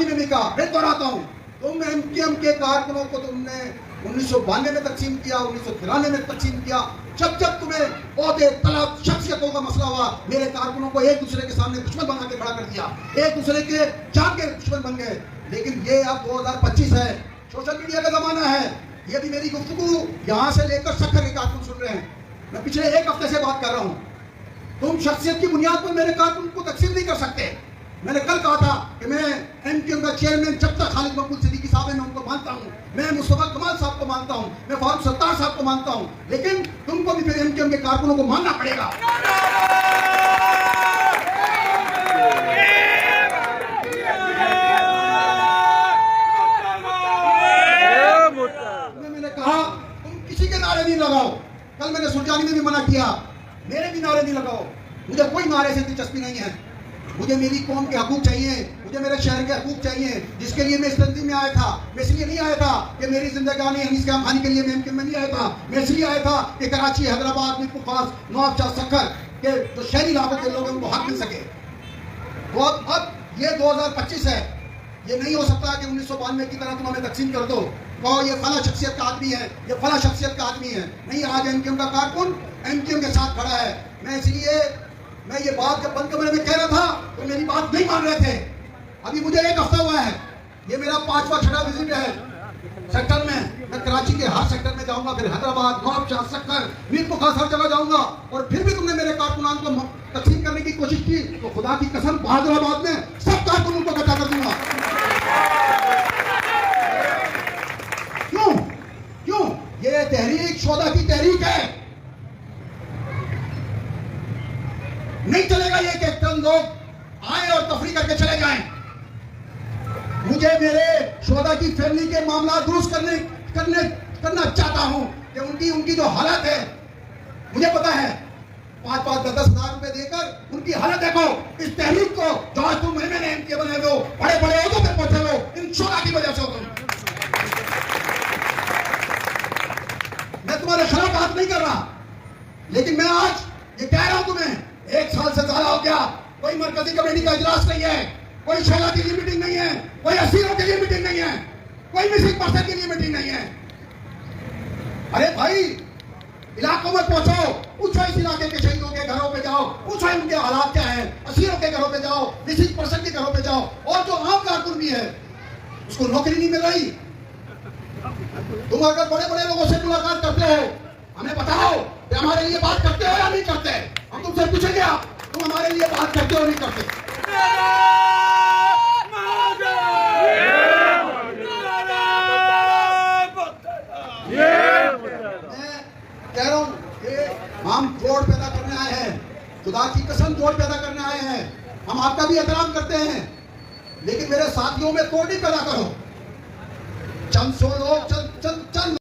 सुरजानी में भी कहा, फिर दोहराता हूँ, तुम एमकेएम के कारकुनों को तुमने 1992 में तकसीम किया, 1993 में तकसीम किया। जब जब तुम्हें पौधे तलब शख्सियतों का मसला हुआ, मेरे कारकुनों को एक दूसरे के सामने दुश्मन बना के खड़ा कर दिया, एक दूसरे के जान के दुश्मन बन गए। लेकिन ये अब 2025 है, सोशल मीडिया का जमाना है। ये भी मेरी गुफ्तगू यहाँ से लेकर सक्खर के कारकुन सुन रहे हैं। मैं पिछले एक हफ्ते से बात कर रहा हूँ। तुम शख्सियत की बुनियाद पर मेरे कारकुन को तकसीम नहीं कर सकते। मैंने कल कहा था कि मैं एमकेएम का चेयरमैन जब तक खालिद मकबूल सिद्दीकी साहब है, मैं उनको मानता हूँ, मैं मुस्तफा कमाल साहब को मानता हूँ, मैं फारूक सत्तार साहब को मानता हूँ, लेकिन तुमको भी फिर एमकेएम के कारकुनों को मानना पड़ेगा। मैंने कहा तुम किसी के नारे नहीं लगाओ। कल मैंने सुरजानी में भी मना किया, मेरे भी नारे नहीं लगाओ। मुझे कोई नारे से दिलचस्पी नहीं है। मुझे मेरी कौम के हकूक चाहिए, मुझे मेरे शहर के हकूक चाहिए, जिसके लिए मैं इस तंजीम में आया था। मैं इसलिए नहीं आया था कि मेरी जिंदगानी हनीस खान खानी के लिए मैं एमकेएम में नहीं आया था। मैं इसलिए आया था कि कराची, हैदराबाद, मीरपुर खास, नवाबशाह, सक्खर के जो शहरी इलाकों के लोग हैं उनको हक मिल सके। तो अब ये 2025 है, ये नहीं हो सकता कि 1992 की तरह तुम हमें तकसीम कर दो, कहो ये फला शख्सियत का आदमी है, ये फला शख्सियत का आदमी है। नहीं, आज एमकेएम का कारकुन एमकेएम के साथ खड़ा है। मैं इसलिए ये बात जब बंद कमरे में कह रहा था तो मेरी बात नहीं मान रहे थे। अभी मुझे एक हफ्ता हुआ है, ये मेरा 5वां 6वां विजिट है सेक्टर में। मैं कराची के हर सेक्टर में जाऊंगा, फिर हैदराबाद, नवाबशाह, सक्खर, मीरपुर खास हर जगह जाऊंगा। और फिर भी तुमने मेरे कारकुनान को तकसीम करने की कोशिश की तो खुदा की कसम बहादुराबाद में सब कारकुनों को इकट्ठा कर दूंगा। क्यों? ये तहरीक शोधा की तहरीक है। नहीं चलेगा ये कि चंद लोग आए और तफरी करके चले जाएं। मुझे मेरे शोधा की फैमिली के मामला दुरुस्त करना चाहता हूं कि उनकी जो हालत है, मुझे पता है 5-5, 10-10 हजार रुपए देकर उनकी हालत देखो। इस तहरीक को जो आज तुम मैंने एमके बने हो, बड़े बड़े ओहदों पे पहुंचे हो, इन शोधा की वजह से हो तुम। मैं तुम्हारे खिलाफ बात नहीं कर रहा, लेकिन मैं आज ये कह रहा हूं तुम्हें, 1 साल से ज्यादा हो गया, कोई मरकजी कमेटी का इजलास नहीं है, कोई शोधा के लिए मीटिंग नहीं है, कोई असीरों के लिए मीटिंग नहीं है, कोई मिसिंग पर्सन के लिए मीटिंग नहीं है। अरे भाई, इलाकों में पहुंचो, पूछो इस इलाके के शहीदों के घरों पे जाओ, पूछो उनके हालात क्या हैं, असीरों के घरों पे जाओ, मिसिंग पर्सन के घरों पे जाओ। और जो आम कारकुन भी है उसको नौकरी नहीं मिल रही। तुम अगर बड़े बड़े लोगों से मुलाकात करते हो, हमें बताओ कि हमारे लिए बात करते हो या नहीं करते। हम तुमसे पूछेंगे, तुम हमारे लिए बात करते हो नहीं करते। मैं कह रहा हूं कि हम जोड़ पैदा करने आए हैं, खुदा की कसम जोड़ पैदा करने आए हैं। हम आपका भी एहतराम करते हैं, लेकिन मेरे साथियों में तोड़ नहीं पैदा करो। चंद सौ लोग चंद